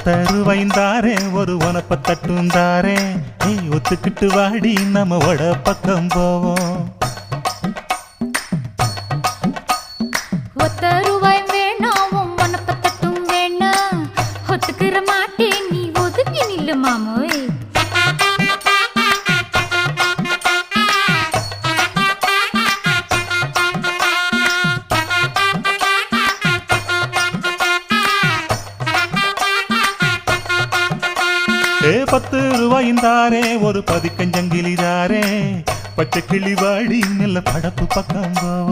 ஒத்தருவைந்தாரே ஒரு உனப்ப தட்டுந்தாரே ஒத்துக்கிட்டு வாடி நம்ம வட பக்கம் போவோம். ஒத்தருவாய் வேணாம் உனப்ப தட்டும் வேணா ஒத்துக்கிற மாட்டேன் நீ ஒதுங்கி நில்லு மாமோய். ₹10 ஒரு பதிக்கஞ்சங்கிலிதாரே பச்சை கிளி வாடி நல்ல படப்பு பக்கம் போவோம்.